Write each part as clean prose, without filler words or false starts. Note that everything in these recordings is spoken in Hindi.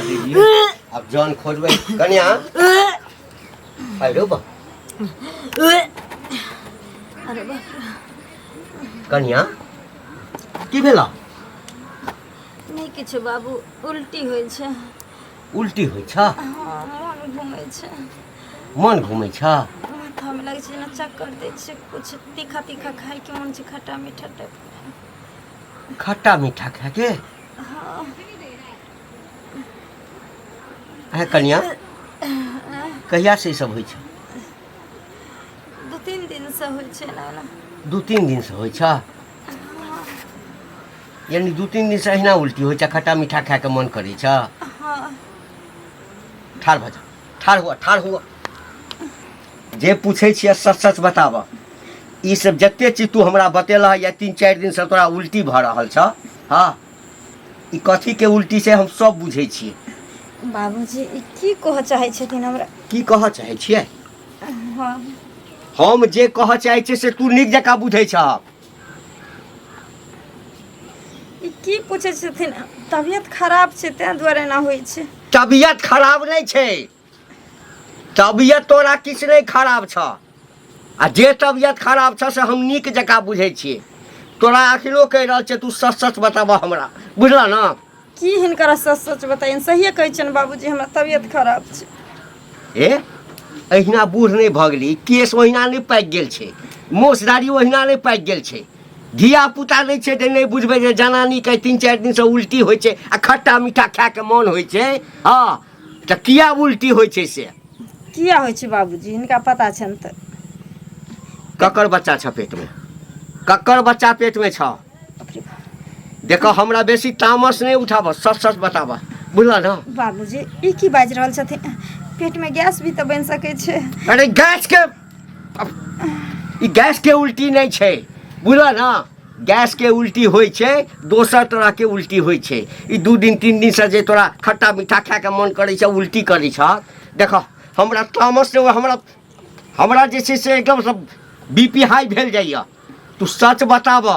दीजिए। अब जान खोजबै कन्या अरे बा अरे बाप कन्या की भेला? नहीं किछु बाबू, उल्टी होइ छै। उल्टी होइ छ? हाँ, मन घूमै छै। मन घूमै छ? माथा में लगे छै ना, चक्कर दै छै। कुछ तीखा तीखा खाए के मन छै, खट्टा मीठा टाइप। खट्टा मीठा खा के? हाँ। है कन्या कहिया से ई सब होइ छ? 2-3 दिन से होइ छै ना। 2-3 दिन से होइ छ? यानी 2-3 दिन से अहिना उल्टी होइ छ, खट्टा मीठा खा के मन करै छ? हाँ। ठाढ़ भ जा, ठाढ़ हुआ। जे पूछे छियै सच सच बताब। ई सब जते चीज तू हमरा बतेला या 3-4 दिन से तोरा उल्टी भ रहल छ, हाँ ई कथी के उल्टी से हम सब बुझे छियै। बाबूजी ई की कह चाहे छथिन हमरा? की कह चाहे छियै? हाँ। हम जे कह चाहे छियै से तू नीक जकाँ बुझै छ। ई की पूछे छथिन? तबियत खराब छै तै दुआरे ना होइ छै। तबियत खराब नहीं छै, तबियत तोरा किछ नहीं खराब छ। आ जे तबियत खराब छ से हम नीक जकाँ बुझै छियै। तोरा अखनो कहि रहल छै, तू सच सच बताब हमरा, बुझल ना? की हिनकर सच सच बताइन? सहिए कहै छन बाबूजी, हमरा तबियत खराब छै। ए अहिना बूढ़ नहीं भ गेली, केस ओहिना नहीं पाकि गेल छै, मोसदारी ओहिना नहीं पाकि गेल छै। धिया पुता नहीं छै तऽ नहीं बुझबै जे जनानी के 3-4 दिन से उल्टी होइ छै आ खट्टा मीठा खा के मन होइ छै। हाँ तऽ किया उल्टी होइ छै से? किया होइ छै बाबूजी? हिनका पता छन त। ककर बच्चा छ पेट में? ककर बच्चा पेट में छ? देखो हमरा बेसी तामस नहीं उठाब, सच सच बताब, बुझल ना? बाबूजी ई की बाजि रहल छथिन? पेट में गैस भी तो बन सके छै। अरे गैस के ई गैस के उल्टी नहीं छै, बुझल ना? गैस के उल्टी होइ छै, दोसर तरह के उल्टी होइ छै। ई 2 दिन 3 दिन से जे तोरा खट्टा मीठा खा के मन करै छ, उल्टी करै छ। देखो हमरा तामस नहीं, हमरा जे छै से एकदम सब बीपी हाई भेल जाइए। तू सच बताब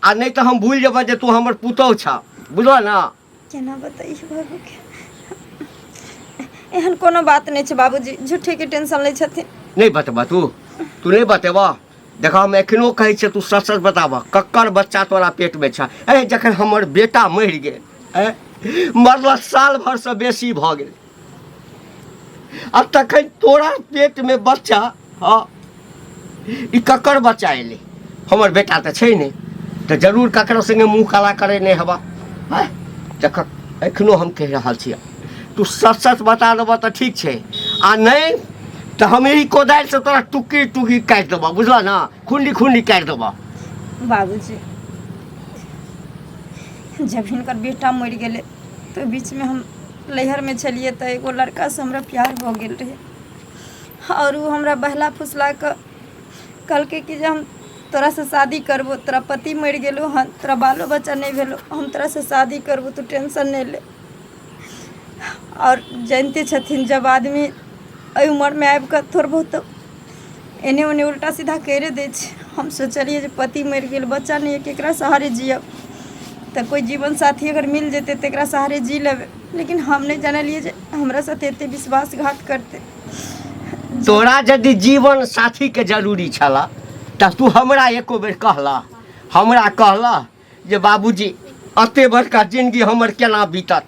आ नहीं तो हम भूल जेब जे तू हमर पुतौह छ, बुझल ना? केना बताइए बाबू के? एहन कोनो बात नहीं छै बाबूजी, झूठे के टेंशन ले छथिन। नहीं बतबा तू नहीं बतेबा? देखो हम एखनो कहै छै, तू सच सच बताब, ककर बच्चा तोरा पेट में छ? ए जखन हमर बेटा मरि गेल, मरला साल भर से बेसी भ गेल, आ तखन तोरा पेट में बच्चा, हाँ ई ककर बच्चा एलै? हमर बेटा तऽ छै नहीं, तो जरूर ककरो संगे मुँह काला करे नहीं हवा। देख एखनो हम कह रहल छियै, तू सच सच बता देबह तऽ ठीक छै, आ नहीं तो हम यही कोदारि से तोरा टुकी टुकी काटि देबह, बुझल ना? खुंडी खुंडी काटि देबह। बाबूजी जब हिनकर बेटा मर गेले तो बीच में हम लहर में छलिए तो एगो लड़का से हमरा प्यार हो गेल रहे, और वो हमरा बहला फुसला के कहलकै कि जे हम तोरा से शादी करबो, तोरा पति मर गेलो हन, तोरा बालो बच्चा नहीं भेलो, हम तोरा से शादी करबो, तू टेंशन नहीं ले। और जानते छथिन जब आदमी एहि उम्र में आबि कऽ थोड़ बहुत एने ओने उल्टा सीधा करे दे छै। हम सोचलिए जे पति मर गेल, बच्चा नहीं है, केकरा सहारे जियब? तो कोई जीवन साथी अगर मिल जेते तेकरा सहारे जी लेबे, लेकिन हम नहीं जानलिए जे हमरा साथ एते विश्वासघात करते। तोरा यदि जीवन साथी के जरूरी छला तऽ तू हमरा एको बेर कहला जे बाबूजी अते बड़का जिंदगी हमर केना बीतत?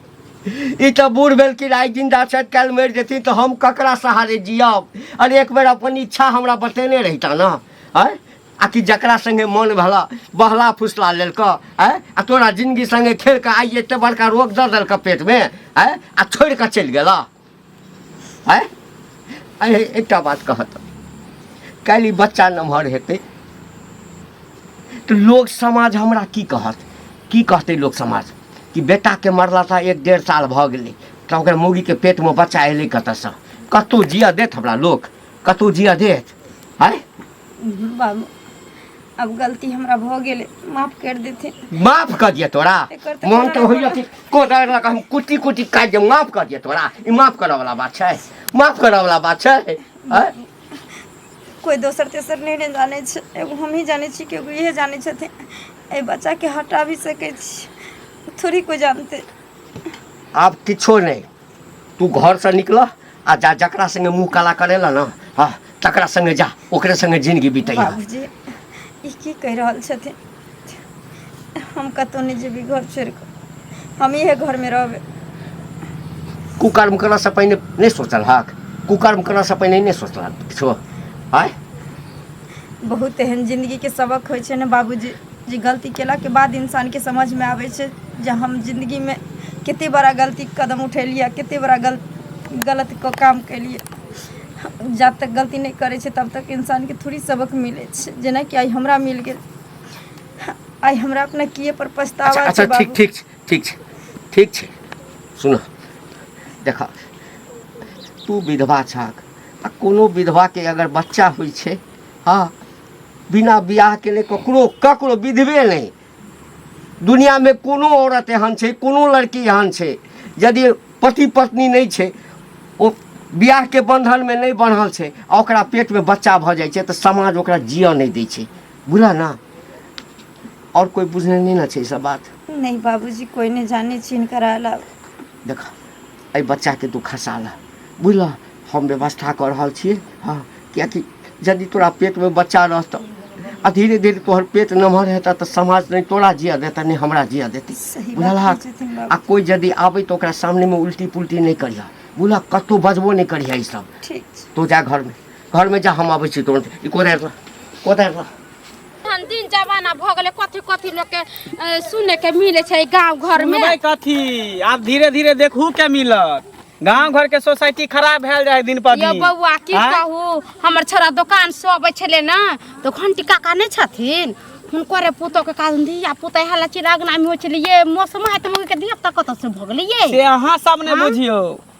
ई तो बूढ़ भेल कि आइ जिंदा छथि, काल्हि मरि जेथिन तऽ हम ककरा सहारे जियब? अरे एक बेर अपन इच्छा हमरा बतेने रहिता ना, है? आ कि जकरा संगे मन भला बहला फुसला लेलक, है? आ तोरा जिंदगी संगे खेल के आई एते बड़का रोग दऽ देलक पेट में, है? आ छोड़ के चलि गेला, है? एकटा बात कहत, काल्हि बच्चा नमहर हेतै तो लोग समाज हमरा की कहत? की कहते लोग समाज कि बेटा के मरला था 1-1.5 साल भ गेलै, तऽ ओकर मौगी के पेट में बच्चा एलै कतऽसँ? कतौ जिया देत हमरा लोग? कतौ जिया देत? है बाबू अब गलती हमरा भ गेलै, माफ कर देते। माफ कर दिया तोरा? मन तो होइए कि कोदारि लऽ कऽ हम कुटी कुटी काटि देब, माफ कर दिया तोरा? ई माफ करऽ वाला बात छै? माफ करऽ वाला बात छै? कोई दोसर तेसर नहीं जाने छै, एगो हम ही जाने छी कि एगो इहे जाने छथिन। ए बच्चा के हटा भी सके छी, थोड़ी कोई जानते। आब किछो नहीं, तू घर से निकल आ जा, जकरा संगे मुँह काला करेला ना हाँ तकरा संगे जा, ओकरे संगे जिंदगी बितैया। बाबूजी ई की कह रहल छथिन? हम कतौ नहीं जेबी घर छोड़ के, हम इहे घर में रहबे। कुकर्म करने से पहले नहीं सोचल हक? कुकर्म करने से पहले नहीं सोचल किछो? आय बहुत एहन जिंदगी के सबक होइ छै ने बाबूजी, जे गलती केला के बाद इंसान के समझ में आवे छै जे हम जिंदगी में कते बड़ा गलती कदम उठेलिए, कते बड़ा गलत को काम केलिए। जब तक गलती नहीं करे छै तब तक इंसान के थोड़ी सबक मिले छै, जेना कि आई हमरा मिल गेल। आई हमरा अपना किए पर पछतावा अच्छा छै। ठीक ठीक ठीक छै, ठीक छै। सुन देख, तू विधवा छक आ कोनो विधवा के अगर बच्चा होइ छै हाँ बिना बियाह के नहीं ककरो विधवे नहीं। दुनिया में कोनो औरत एहन छै, कोनो लड़की एहन छै यदि पति पत्नी नहीं छै, ओ बियाह के बंधन में नहीं बंधल छै आ ओकरा पेट में बच्चा भ जाइ छै तो समाज ओकरा जिया नहीं दै छै, बुझला ना? और कोई बुझने नहीं ना छै सब बात? नहीं बाबूजी, कोई नहीं जाने छीन कराला। देख एहि बच्चा के तू खसाला, बुझल? हम व्यवस्था कर रहल छियै हाँ, कियाकि यदि तोरा पेट में बच्चा रहत आ धीरे धीरे तोहर पेट नमहर हेता तो समाज नहीं तोरा जिया देता नहीं हमरा जिया देती, बुझलहा? आ कोई यदि आबै तो ओकरा सामने में उल्टी पुल्टी नहीं करिया, बुझल? कतौ बजबो नहीं करिया ई सब। ठीक तो जा घर में जा, हम आबै छी तुरंत। ई कोदार दिन जमाना भ गेले, कथी कथी लोग के सुने के मिले छै गांव घर में। सुनबै कथी, आब धीरे धीरे देखू के मिलत। गांव घर के सोसाइटी खराब भेल जाए दिन पर दिन। यो बउआ की कहू, हमर छोरा दुकान से अबै छले ना तो घंटी काका नहीं छथिन, हुनकर पुतो के कारण धिया पुता हल्ला चिरागना में होय छले। ये मौसम है त मगे के धिया पुता कत से भ गेले ये से अहाँ सब ने बुझियो।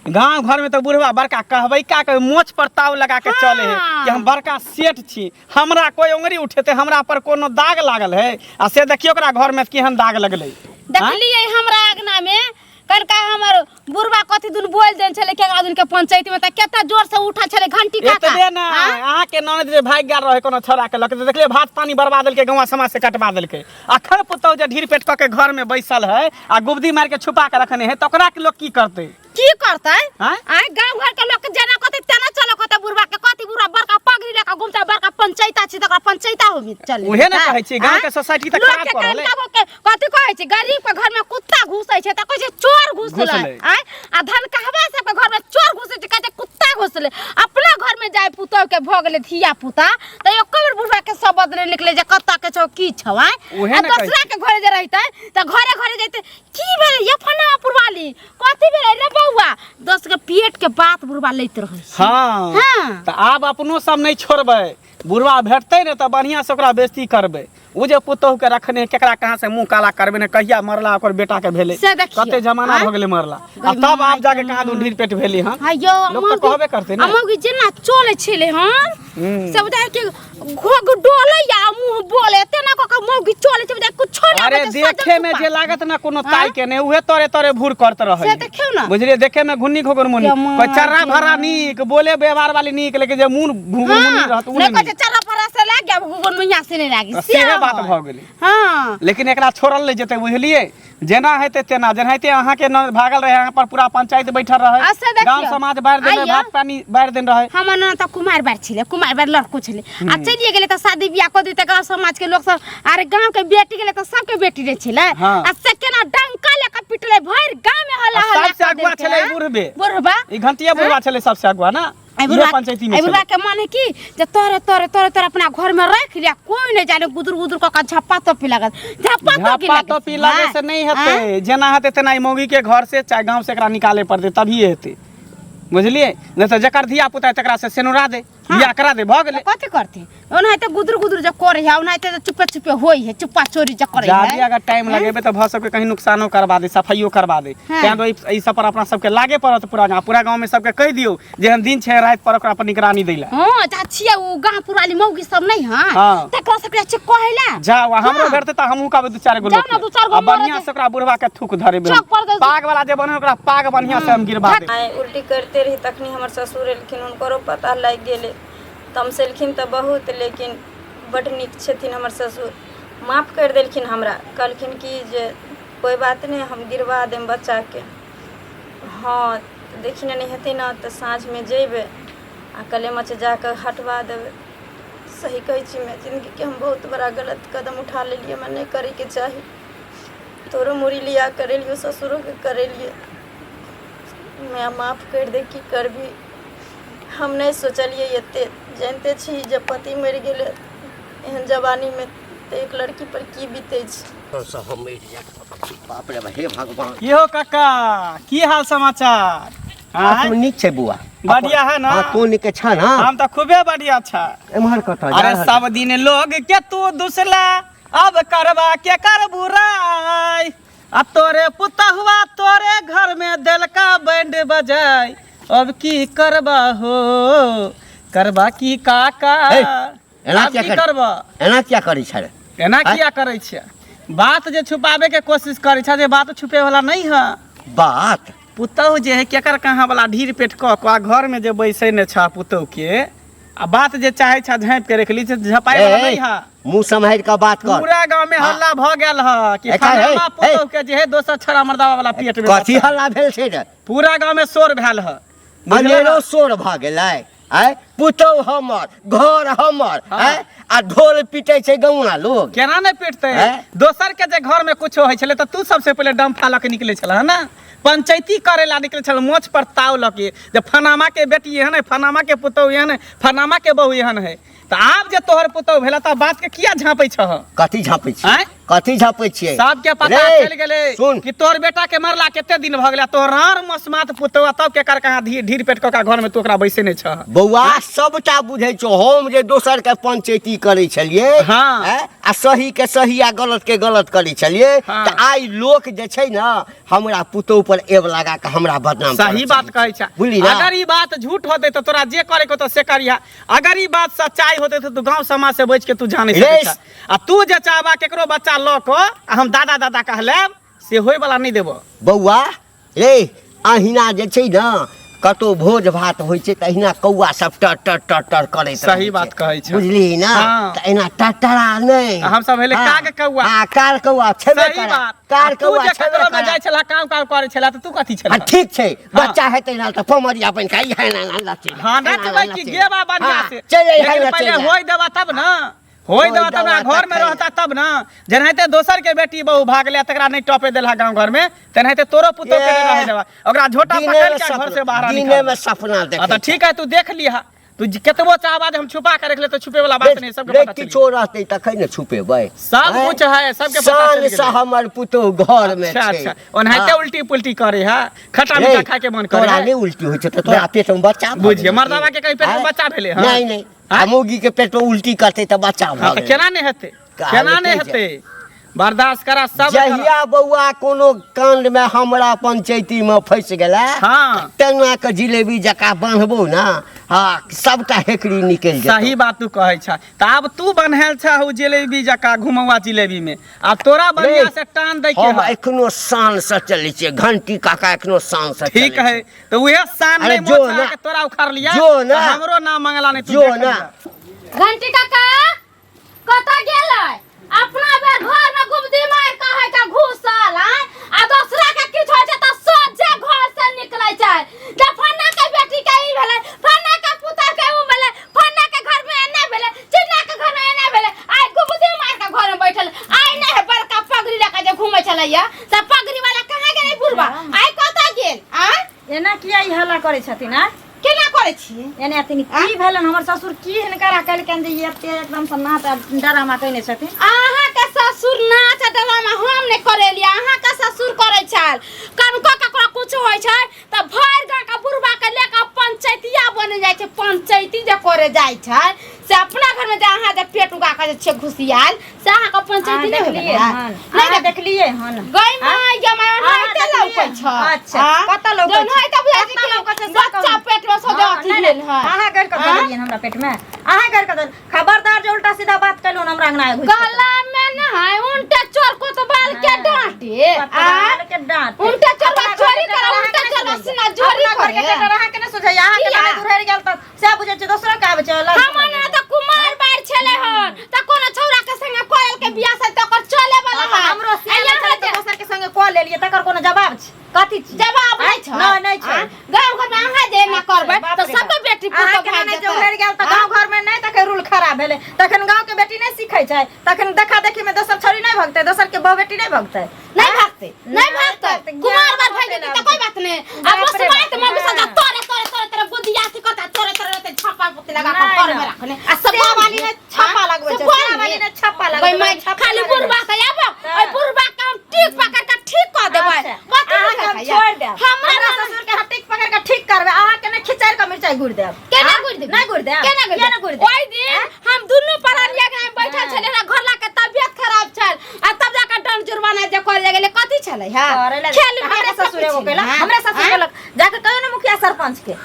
गांव घर में तो बुढ़वा बड़का कहबै का के मोछ पर ताव लगा के चले है कि हम बड़का सेठ छी, हमरा कोई उंगली उठेते हमरा पर कोनो दाग लागल है आ से देखियो ओकरा घर में केहन दाग लगले। देखलिए हमरा आगना में कनका हमर बुढ़वा कथी दुन बोल देन छले के आदमी के पंचायत में त केता जोर से उठा छले घंटी काका। एतबे ना अहाँ के ननद जे भाग गेल रहे कोनो छोरा के लक देखलिए भात पानी बर्बाद देल के गांव समाज से कटवा देल के। अखन पुतौ जे ढीर पेट क के घर में बैसल है आ गुबदी मार के छुपा के रखने है, तो ओकरा के लोग की करते? की करते? आय गांव घर के लोग जना कते तना चलो कते बुढ़वा के कथी बुढ़वा बड़का पगड़ी लेके घुमता, बड़का पंचायत छी तकरा पंचायत हो चले। ओहे ना कहै छी गांव के सोसाइटी त खराब कर रहले। कथी कहै छी, गरीब के घर में कुत्ता घुसै छै त कहै छै चोर घुसले। आय आ धन कहबा सब के घर में चोर घुसै छै कहै छै कुत्ता घुसले। अपना घर में जाय पुतौ के भ गेले धिया पुता त एको बेर बुढ़वा के सब बदले निकले जे कत्ता के छौ की छौ। आय आ दूसरा के घरे जे रहतै त घरे घरे जैते की भेल ये फना पुरवाली कथी भेल रे बउआ, दस के पेट के बात बुढ़वा लैत रहै छै। हां त आब अपनो सब नहीं छोड़बै, बुढ़वा भेटतै ने त बढ़िया से ओकरा बेइज्जती करबै। उ जे पुतहु के रखने केकरा कहां से मुंह काला करबे ने, कहिया मरला ओकर बेटा के भेले, कते जमाना भ गेले मरला आ तब आप जाके कहां दून ढीर पेट भेली। हां अयो लोग तो कहबे करते ने अमौगी जेना चले छले हन सब दे के घोग डोले या मुंह बोले तेना क के मौगी चले छै दे कुछ ना। अरे देखे में जे लागत ना कोनो ताई के ने उहे तोरे तोरे भूर करत रहै से देखियो ना, बुझलिए? देखे में घुन्नी घोगर मुनी कोई चर्रा भरा नीक बोले व्यवहार वाली नीक, लेकिन जे मुंह घुंगर मुनी रहत उ नहीं कहै चर्रा भरा से लाग गया घुंगर मुनिया से नहीं लागी से बात भ गेलै। हां लेकिन एकरा छोड़ल ले जेते, बुझलिए? जेना हेते तेना जेनाइते अहाँ के भागल रहे, यहाँ पर पूरा पंचायत बैठल रहे, गांव समाज बाहर देने भात पानी बाहर देन रहे। हम न त कुमार बार छिले, कुमार बार लड़को छिले आ चलिए गेले त शादी बियाह को देते गांव समाज के लोग सब। अरे गांव के बेटी गेले त सबके बेटी रे छिले आ सेकेना डंका लेके पिटले भर गांव में हल्ला हल्ला। सबसे अगुआ छले बुढ़बे, बुढ़बा ई घंटिया बुढ़वा छले सबसे अगुआ ना पंचायती में। बुढ़वा के मन है कि जे तोरे तोरे तोरे तोरे अपना घर में रख लिया, कोई नहीं जाने गुदुर गुदुर का झप्पा तो पी लागत, झप्पा तो पी लागे से नहीं हेते, जेना हेते तेना ई मौगी के घर से चाहे गांव से एकरा निकाले पड़ते तभी हेते, बुझलिए? नहीं तो जकर धिया पुता तकरा से सेनुरा दे बियाह करा दे भ गेले। कथि करते ओनाते गुदुर गुदुर जे करे है, ओनाते चुपे चुपे होई है, चुपा चोरी जे करे है। जादी अगर टाइम लगेबे तो भ सबके कहीं नुकसानो करवा दे, सफाइयो करवा दे। तैं तो ई सब पर अपना सबके लागे पड़त, पूरा गांव में सबके कह दियो जेहन दिन छै रात पर ओकरा पर निगरानी दैला। हां चाचिया उ गांव पुराली मौगी सब नहीं हां तकरा सबके अच्छे कहला जाओ हमरो भेटते त हमहु का दू चार गो लोग आ बढ़िया से ओकरा बुढ़वा के थूक धरे पाग वाला जे बने ओकरा पाग बढ़िया से हम गिरवा दे। उल्टी करते रही तखनी हमर ससुर एलखिन, हुनकरो पता लग गेले, तमसेलखिन त बहुत, लेकिन बड नीक छथिन हमर ससुर, माफ कर देलखिन हमरा, कहलखिन कि जे कोई बात नहीं हम गिरवा देम बच्चा के। हाँ देखी नहीं हेतै ना तो साँझ में जेबे आ कले मचे जाकर हटवा देवे। सही कहै छी मैं, जिंदगी के हम बहुत बड़ा गलत कदम उठा लेलिए, मैं नहीं करे के चाही। तोरो मुरी लिया करे लियो, ससुरों के करे लिए, मैं माफ कर दे की कर भी। हम नहीं सोचलिए एते, जानते छी जब पति मर गेले एहन जवानी में तो एक लड़की पर की बीते बाप रे हे भगवान। की हो काका, की हाल समाचार? तू नीक छै बुआ? बढ़िया है ना? तू नीक छ ना? हम तो खूबे बढ़िया छा। एम्हर कत अरे सब दिन लोग के तू दुसला, अब करवा के कर बुराई। अब तोरे पुतहुआ तोरे घर में दिल का बैंड बजाई, अब की करबा हो, करबा की काका? एना अब क्या की करबा? एना क्या करै छै? एना किया करै छै? बात जे छुपावे के कोशिश करै छै, जे बात छुपे वाला नहीं है। बात पुतहु जे है केकर कहाँ वाला ढीर पेट कऽ घर में जे बैसे ने छा पुतहु के, आ बात जे चाहे छा झाँप के रख ली, झपाए वाला नहीं है। मुंह सम्हारि के बात कर। पूरा गांव में हल्ला भ गेल है कि फलाना पुतहु के जे है दोसर छड़ा मर्दावा वाला पेट में कथी हल्ला भेल छै रे? पूरा गांव में शोर भेल है। अनेरो शोर भ गेलै। आय पुतहु हमर, घर हमर, आय आ ढोल पीटे छै गौना लोग। केना नहीं पीटते? दोसर के जे घर में कुछो होइ छले त तू सबसे पहले डम फाला के निकले छल है ना, पंचायती करे ला निकले छल, मोछ पर ताव लके जे फनामा के बेटी एहन है, फनामा के पुतहु एहन है, फनामा के बहू एहन है। त आब जे तोहर पुतहु भेला त बात के किया झाँपै छह? कथी झाँपै छियै? कथी झाँपै छियै? सबके पता चल गेले कि तोहर बेटा के मरला केते दिन भ गेला, तोहर मसमात पुतहु तब के कर कहाँ ढीर पेट क घर में तू ओकरा बैसे ने छह। बौआ सबटा बुझै छौ, हम जे दोसर के पंचायती करै छलियै, आ सही के सही आ गलत के गलत करै छलियै, त आइ लोक जे छै ना हमरा पुतहु पर एब लगा के हमरा बदनाम। सही बात कहै छ। अगर ई बात झूठ होते तो तोरा जे करे को तो से करिया, अगर ई बात सच्चाई होते तो तू गांव समाज से बच के तू जाने सकै। आ तू जे चाहबा केकरो बच्चा ल को हम दादा दादा कहलेब से होय वाला नहीं देबो। बौआ रे अहिना जे छै ना कतो भोज भात होइ छै त अहिना कौआ सब टर टर टर टर करैत। सही बात कहै छ, बुझली ना? त एना टटरा नहीं, हम सब हेले काग कौआ। हां कार कौआ छेबे सही करे। बात। कार कौआ तू जे ककरो में जाय छला काम करे छला त तू कथी छला? ठीक छै, बच्चा हेतै ना त पमरी अपन खाइ है ना लच्ची। हां ना तो की गेबा बढ़िया से चले है ना, पहले होय देबा तब ना, होय देबा तब ना, घर में रहता तब ना। जनैते दोसर के बेटी बहू भाग ले तकरा नहीं टॉपे देला गांव घर में, तनैते तोरो पुतो के रह देबा, ओकरा झोटा पकड़ के घर से बाहर निकाल। दिन में सपना देख। त ठीक है, तू देख लिहा, तू केतबो चाहबा हम छुपा के रख ले तो छुपे वाला बात नहीं, सबके पता चल। किछो रहतै तखै ने छुपेबै। सब कुछ है, सबके पता चल गेल। सान से हमर पुतो घर में छै। अच्छा, ओनाहिते उल्टी पुल्टी करे है, खट्टा मीठा खाए के मन करे। तोरा नहीं उल्टी होइ छै त तोरा पेट में बच्चा बुझिए, मर्दावा के कहीं पेट में बच्चा भेले है? नहीं नहीं, आ मौगी के पेट में उल्टी करते त बच्चा भ गेल। केना नहीं हेते, केना नहीं हेते? बर्दाश्त करा सब। जहिया बौआ कोनो कांड में हमरा पंचायती में फंस गेला, हाँ तेना के जिलेबी जका बांधबो ना, हाँ सबटा हेकड़ी निकल जेतौ। सही बात तू कहै छ। त अब तू बनहल छ उ जिलेबी जका घुमवा जिलेबी में, अब तोरा बढ़िया से टान दे के हम एखनो शान से चलै छियै, घंटी काका एखनो शान से। ठीक है, तो उहे शान नहीं मोचा के तोरा उखाड़ लिया, जो ना हमरो नाम मंगला नहीं तू जो ना। घंटी काका कत गेलै? अपना बेर घर में गुमदी मार कहे का घुसल है, आ दूसरा के किछ होय छै त सोझे घर से निकलै छै। जे फन्ना के बेटी के ई भेलै, फन्ना के पुता के उ भेलै, फन्ना के घर में एने भेलै, चिन्ना के घर में एने भेलै, आइ गुमदी मार के घर में बैठल, आइ नहीं है बड़का पगड़ी लेके जे घुमै छलैया, त पगड़ी वाला कहां गेलै बुढ़वा? आइ कत गेल? आ एना किया ई हल्ला करै छथिन? आ केना करै छी? एने अतिन की भेलन? हमर ससुर की हिनकरा कल के जे एते एकदम से नाच डरामा कइने छथिन। अहाँ के ससुर नाच डरामा हम ने करेलिए, अहाँ के ससुर करे छल। कनको ककरो कुछ होय छै त भर गांव के बुढ़वा के लेके पंचायतिया बन जाय छै, पंचायती जे करे जाय छै से अपना घर में जे अहाँ जे पेट उगा के जे छे घुसियाल से अहाँ के पंचायती नहीं देखलिए हन, नहीं देखलिए हन। गई माय जमाय होइते लौकै छ। अच्छा कत लौकै छै? होइते बुझाय छै कि बच्चा पेट में सो जाती भेल है। अहाँ गड़ के देलिए हमरा पेट में, अहाँ गड़ के देल। खबरदार जे उल्टा सीधा बात कइलो हमरा अंगना घुस। गला में न है उनटे चोर को तो बाल के डांटे, बाल के डांट उनटे चोर का चोरी करे, उनटे चोर सीना चोरी करे। के अहाँ के न सोझै, अहाँ के लगे दूर गेल त से बुझै छै दोसरा के आबै छै। हमन त कुमार बार छले हन त कोनो छौरा के संगे कोयल के बियाह से त ओकर चले वाला है। हमरो से दोसर के संगे कॉल लेलिए, तकर कोनो जवाब छै? कथी छी जवाब नहीं छ? नहीं नहीं देखै छै तखन देखा देखी में दोसर छोरी नहीं भगतै दोसर के बहू बेटी नहीं भगतै नहीं भागते कुमार बात भाई देती तो कोई बात नहीं अब उस बात में भी सदा तोरे तोरे तोरे तेरे बुद्धिया से करता तोरे तोरे ते छापा पुती लगा कर घर में रखने आ सबा वाली ने छापा लगबै छै सबा वाली ने छापा लगबै भाई मैं खाली बुरबा के आबो ओय बुरबा के हम ठीक पकड़ के ठीक कर देबै बात हम छोड़ दे हमरा ससुर के ठीक पकड़ के ठीक करबे अहाँ के ने खिचार के मिर्चाई गुड़ देब केना गुड़ देब नहीं गुड़ देब केना गुड़ देब ओई दिन हम दुनु परानिया के बैठल छले ना घर ला के तबियत खराब छल आ तब जाके दंड जुर्माना जे कर गेले कथि छले हा खेल मेरे ससुर एगो केला हमरा ससुर केलक जाके कहियो ना मुखिया सरपंच के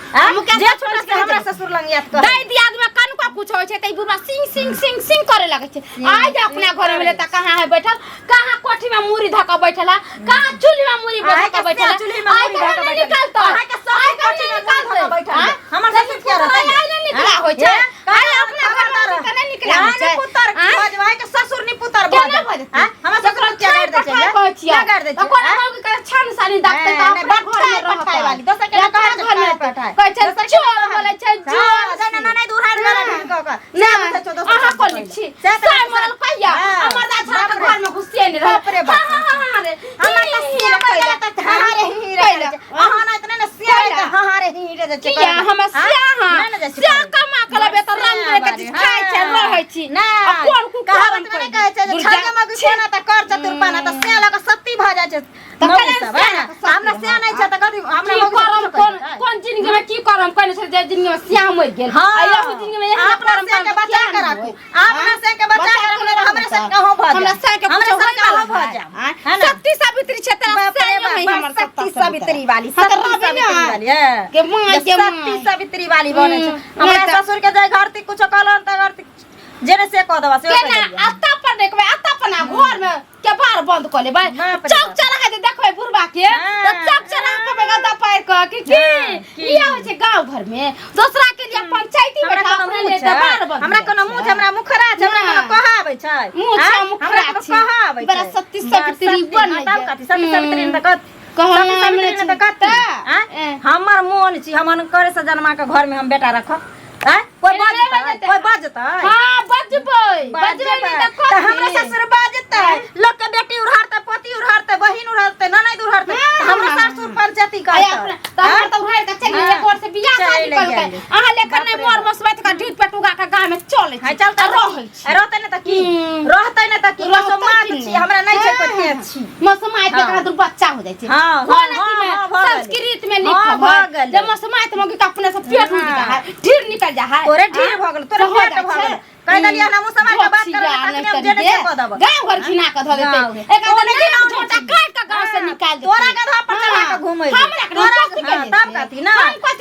जे छोड़ के हमरा ससुर लंग याद कर दाई दियाद में कनका कुछ होय छै तै बुढ़ा सिंग सिंग सिंग सिंग करे लागे छै आइ जे अपना घर में त कहां है बैठल कहां कोठी में मुरी धका बैठल है कहां चूल्ही में मुरी धका बैठल है चूल्ही में मुरी धका निकल तो आइ के सब कोठी में धका बैठल हमर ससुर के रहै आइ नहीं निकला होय छै आइ अपना घर में कने निकला होय छै पुत्र भजवाई के ससुर नि पुत्र भज हमर ससुर के कर दे छै क्या कर दे छै कोन मौगी के छान सानी दाखते त अपना घर में रहै वाली दोसर के घर में पठाय कहै छै चोर बोले छै चोर ना नहीं दूर हट गेल ना अहाँ कोन छी साइ मरल कहिया हमर दा छरा के घर में घुसिए नहीं रह रे हां रे हमर त सिया कइला त हारे ही रे अहाँ ना इतने न सिया रे हारे ही रे छै किया हम सिया कमा कलबे त रंग रे के खाइ छै रहै छी ना कोन कु कहावत में कहै छै जे छगे मगु कोना त कर चतुर पाना त सिया लग सत्ती भ जाय छै मगु सब है ना हमरा सिया नहीं छै त कथि हमरा मगु करम कोन जिंदगी में की करम कहने छै जे जिंदगी में सिया मर गेल आइया जिंदगी में यही अपना से के बचा के राखू अपना से के बचा के राखू हमरा से कहूं भ हमरा से के हमरा से कहूं भ जा है ना शक्ति सावित्री छै तेरा से नहीं हमर शक्ति सावित्री वाली शक्ति सावित्री वाली है के मां के शक्ति सावित्री वाली बने छै हमरा ससुर के जाय घरती कुछ कहलन त घरती जेने से कह दवा से केना अत्ता पर देखबै अत्ता पना घर में के बार बंद कर लेबै चौक चला के देखबै बुरबा के त चौक चला के गदा पैर के की लिया होय छै गांव घर में दूसरा के लिए पंचायती बैठा अपने ले त बार बंद हमरा कोनो मुंह हमरा मुखरा छै हमरा कोनो कहाबै छै मुंह छै मुखरा छै कहाबै बड़ा शक्ति सावित्री बन तब कथि शक्ति सावित्री न त कहला हमरे त कत हमर मोन छी हमन करे से जन्मा के घर में हम बेटा रखब कोई बजतै हां बजबै त हमरा ससुर बाजतै लोग के बेटी उड़ारतै पति उड़ारतै बहिन उड़ारतै ननद उड़ारतै हमरा ससुर पंचायती करतै त हमर त भैर के चली एक और से बियाह शादी करतै अहाँ लेकर नै मोर मसबैत का ढीठ पे टुगा के गांव में चलै छै चलतै रहतै न त की रहतै न त की मसमात छी हमरा नै छै कते छी मसमात के खातिर बच्चा हो जाय छै हां संस्कृत में लिखल है जब मसमात में के अपने से पेट में निकल है ढीर निकल जा है तोरे ढीर भ गेल तोरे पेट भ गेल कह दलिया ना मुसमात के बात करे तखने हम जेने से क देब गांव घर खिना के ध देते एक आदमी के झोटा काट के गांव से निकाल दे तोरा के धा पर चला के घुमै हमरा के तब कथि ना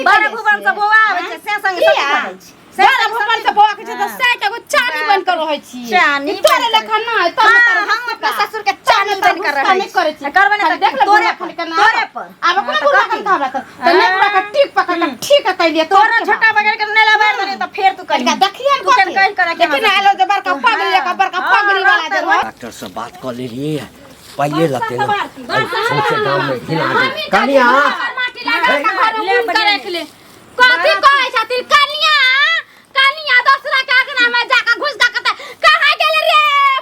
बारे भुवन से बोआ आबै छै से संग सब खाइ छै सारा भोपन से बोआ के त साइ के चानी बन कर रहै छी चानी तोरे लेखा ना त हम अपना ससुर के चानी बन कर रहै छी करबे न देख तोरे तोरे पर अब कोन बुला कर हमरा त नै पूरा के टिक पकड़ के ठीक है कइलिए तोरा छोटा बगैर के नै लाबार दे त फेर तू करी देखिए तू कन कह कर के लेकिन आलो जे बड़का पगड़ी वाला दे डॉक्टर से बात कर ले लिए पहले लगते ना सोचे गांव में खिला दे कनिया माटी लगा के घर में करे के ले कथि कहै छथिन कनिया दूसरा के आगना में जाके घुस जा के कहां गेल रे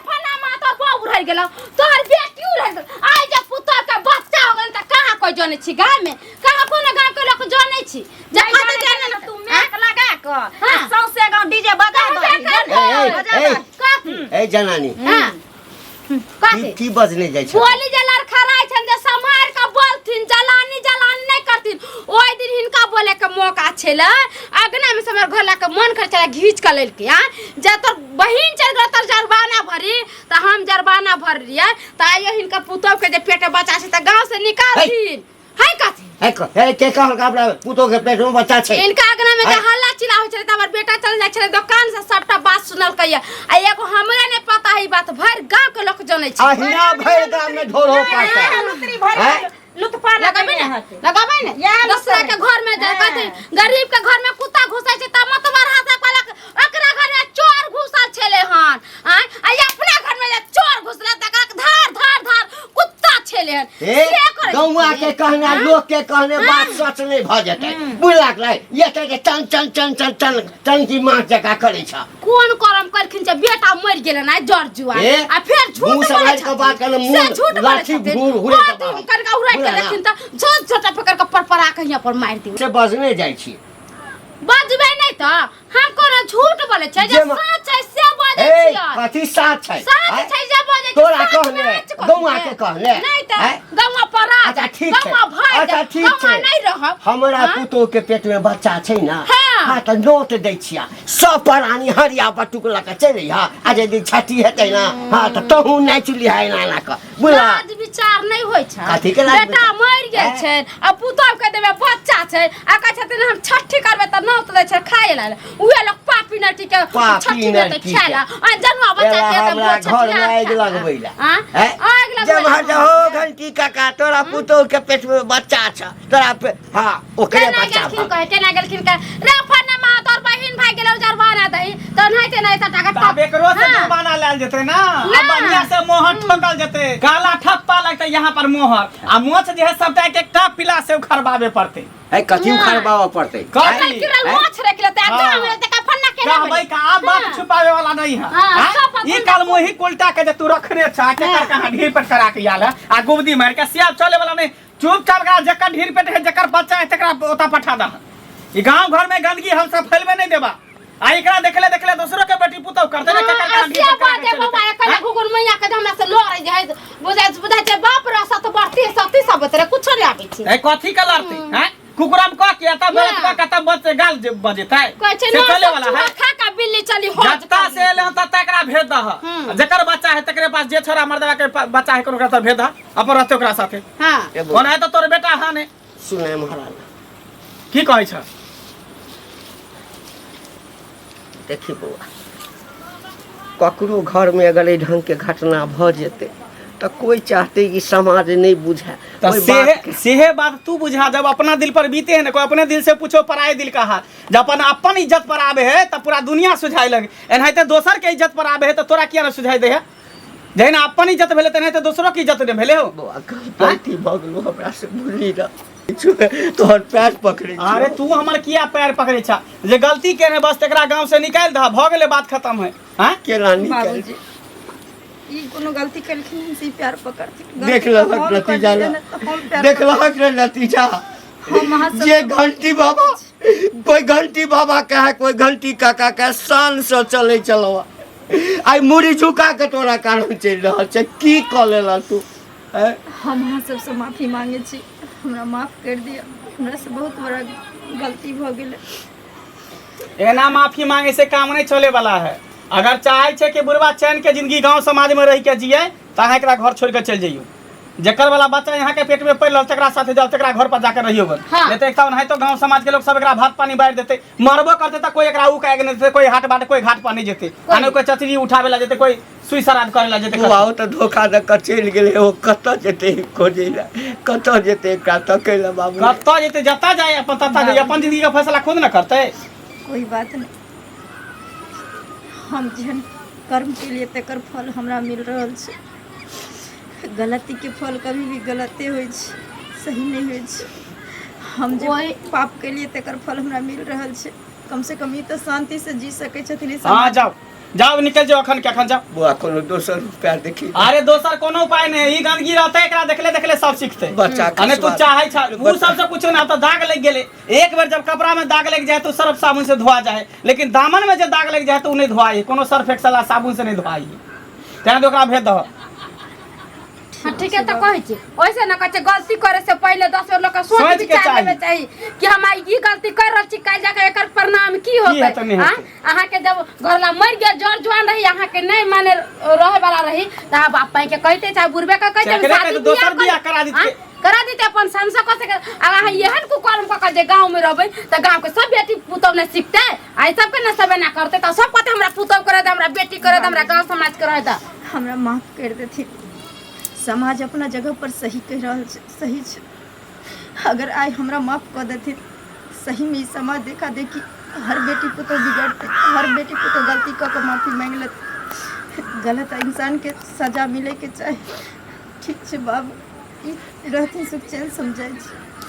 फना मा तो बहू रह गेल तोहर बेटी रह गेल आइ जे पुत्र के बच्चा हो गेल त कहां कोई जाने छी गांव में कहां कोनो गांव के लोग जाने छी जखन त जाने तू मैक लगा के सौसे गांव डीजे बजा दो ए जनानी हां कथि की बजने जाय छै बोली जे लड़खा राय छन जे समार के बोलथिन जलानी नै करथिन ओइ दिन हिनका बोले के मौका छले अगना में समर घरला के मन कर चला घीच के लेल के जे तोर बहिन चल गेल तोर जरबाना भरी त हम जरबाना भर रियै त आइयो हिनका पुतौ के जे पेटे बच्चा छै त गांव से निकालथिन है कथि है के कहल का अपना पुतो के पेट में बच्चा छै इनका अगना में जे हल्ला चिल्ला होय छले त हमर बेटा चल जाय छले दुकान से सबटा बात सुनल कहिया आ एगो हमरा नै पता है बात भर गांव के लोग जानै छै अहिना भर गांव में ढोल हो पाता लुत्फा लगाबै ने दूसरा के घर में जा कथि गरीब के घर में कुत्ता घुसै छै त मतबर हाथ वाला ओकरा घर में चोर घुसल छले हन आ अपना घर में चोर घुसला त धार धार धार कुत्ता छले हन ए गौवा के कहने लोग के कहने बात सच नहीं भ जेतै बुझलक रे ये के चन चन चन चन चन चन की मां जका करै छ कोन करम करखिन जे बेटा मर गेलै ना जर जुआ आ फेर झूठ मुंह समझ के बात करने मुंह लाठी भूर हुरे के बात कनका उड़ा के देखिन त झट झट पकड़ के परपरा के यहां पर मार दी से बजने जाइ छी बजबै नहीं त हम कोनो झूठ बोले छै जे सच छै से बोले ए छियै कथी साथ छै सच छै जे बोले तोरा कहले गौवा के कहले नहीं त गौवा पर अच्छा ठीक छै गौवा भाई अच्छा ठीक छै नहीं रहब हमरा पुतो के पेट में बच्चा छै ना हाँ। हाँ तो नोट दै छिया सब प्राणी हरिया बटुक लगा चले हा आज यदि छठी हेतै ना हाँ तो तहू नाच लिहा एना ना क बुझला लाज विचार नहीं होय छै कथी के लाज बेटा मर गेल छै आ पुतोह के देबे बच्चा छै आ कहै छथिन हम छठी करबै त नौत दै छै खाए ला उहे लोग पापी नटी के छठी देते खाएला आ जन्मा बच्चा के हमरा घर में आग लगबैला आग लगबै जब हट हो घंटी काका तोरा पुतो के पेट में बच्चा छ तोरा हाँ ओकरे बच्चा केना गेलखिन के रे फनमा तोर बहिन भाई गेलौ जरवाना दही त नहीं नहीं त टाका अब एकरो से जुर्माना लेल जेते ना अब बढ़िया से मोहर ठोकल जेते काला ठप्पा लगते यहाँ पर मोहर आ मोछ जे है सबटा एक एकटा पिला से उखड़बावे पड़ते है कथी उखड़बावे पड़ते कथी किरल मोछ रख लेते आ गांव में त फन्ना के कहबै का अब बात छुपावे वाला नहीं है ई काल मोही उल्टा के जे तू रखने छ के कर कहां ढीर पेट करा के आला आ गुबदी मार के सियाब चले वाला नहीं चुपचाप का जकर ढीर पेट है जकर बच्चा है तकरा ओता पठा दा ई गांव घर में गंदगी हम सब फैलबे नहीं देबा आ एकरा देखले देखले दूसरो के बेटी पुतौ करते ना ककर का ढीर पेट बात है बाबा एकला गुगुन मैया के हमरा से लड़ै जे बुझाय छै बाप रे सत बढ़ती सती सब तरे कुछ नहीं आबै छै ए कथी का लड़ते हैं कुकुरम का के तब बचवा का तब बच्चे गाल बजेतै कहै छै से ना चले वाला है खा का बिल्ली चली हो जत्ता से एले त तकरा भेज दह जकर बच्चा है तकरे पास जे छोरा मर्दवा के बच्चा है ओकरा त भेज दह अपन रहते ओकरा साथे हां कोन है त तोर बेटा हां ने सुने महाराज की कहै छ देखी बउआ ककरो घर में अगर ए ढंग के घटना भ जेते तो कोई चाहते कि समाज नहीं बुझे तो सेहे बात तू बुझा जब अपना दिल पर बीते है ना कोई अपने दिल से पूछो पराए दिल का हाल जब अपन इज्जत पर आवे है तो पूरा दुनिया सुझाई लगे एनाहिते दोसर के इज्जत पर आवे है तो तोरा किया ना सुझाई दे है जहिना अपन इज्जत भेले तेनाहिते दोसरो की इज्जत ने भेले हो गलती भ गेलो हमरा से भूली ना तोहर पैर पकड़े अरे तू हमर किया पैर पकड़े छा जे गलती केने बस तकरा गांव से निकाल द भ गेले बात खत्म है हां केना निकाल बाबूजी ई कोनो गलती करखिन हम से प्यार पकड़ती देख लहक नतीजा देख लहक नतीजा ये घंटी बाबा कोई घंटी बाबा कहे कोई घंटी काका के शान से चले चलो आई मुड़ी झुका के तोरा कारण चल रहा है की क लेला तू हम अहाँ सबसे माफी मांगे छी हमरा माफ कर दिया हमरा से बहुत बड़ा गलती भ गेलै एना माफी मांगे से काम नहीं चले वाला है अगर चाहे छे कि बुढ़वा चैन के जिंदगी गांव समाज में रह के जिए तो अहाँ एकरा घर छोड़ के चल जाइयो जकर वाला बच्चा यहाँ के पेट में पड़ रहा तकरा साथे जाओ तकरा घर पर जाकर रहियो हाँ। नहीं तो एक नहीं तो गांव समाज के लोग सब एकरा भात पानी बांट देते मरबो करते तो कोई एकरा उ काग नहीं देते कोई हाट बाट कोई घाट पर नहीं जेते आने कोई चचरी उठावे ला जेते कोई सुई श्राद्ध करे ला जेते बाऊ तो धोखा द कर चल गेले ओ कत जेते खोजेला कत जेते का तकेला बाबू कत्ता जेते जता जाए अपन तता जाए अपन जिंदगी का फैसला खुद ना करते कोई बात नहीं हम जेहन कर्म के लिए तकर फल हमरा मिल रहल छै गलती के फल कभी भी गलते होइ छै सही नहीं होइ छै हम जे पाप के लिए तकर फल हमरा मिल रहल छै कम से कम ई तो शांति से जी सकै छथिन हां जाओ जाओ निकल जाओ अखन के अखन जाओ बुआ कोनो दोसर उपाय देखी अरे दोसर कोनो उपाय नहीं ई गंदगी रहते एकरा देखले देखले सब सीखते बच्चा अने तू चाहे छ उ सबसे कुछ ना तो दाग लग गेले एक बार जब कपड़ा में दाग लग जाए तो सर्फ साबुन से धोआ जाए लेकिन दामन में जब दाग लग जाए तो नहीं धोआई कोनो सर्फ एक्सेल साबुन से नहीं धोआई तेना तो ओकरा भेज दह हां ठीक है तो कहै छी ओइसे न कहै छै गलती करे से पहले 10 लोग का सोच के चाहिए कि हम ई गलती कर रहल छी काल जाके एकर परिणाम की होतै हां अहाँ के जब घरला मर गया जड़ जवान रही अहाँ के नहीं माने रहे वाला रही त आप पाई के कहते चाहे बुरबे का कहते शादी दोसर बियाह करा दीते अपन संसा को से अगर अहाँ एहन को कर्म क जे गांव में रहबै त गांव के सब बेटी पुतौ ने सीखते आई सब के न सब ना करते त सब कहते हमरा पुतौ करे त हमरा बेटी करे त हमरा गांव समाज के रहे त हमरा माफ कर देथि समाज अपना जगह पर सही कह रहल छै सही छै अगर आइ हमरा माफ कर देथि सही में समाज देखा देखी हर बेटी पुतौ बिगड़ते हर बेटी पुतौ गलती क के माफी मांग लेते गलत इंसान के सजा मिले के चाहे ठीक छै बाबू रहते सुख चैन समझै छी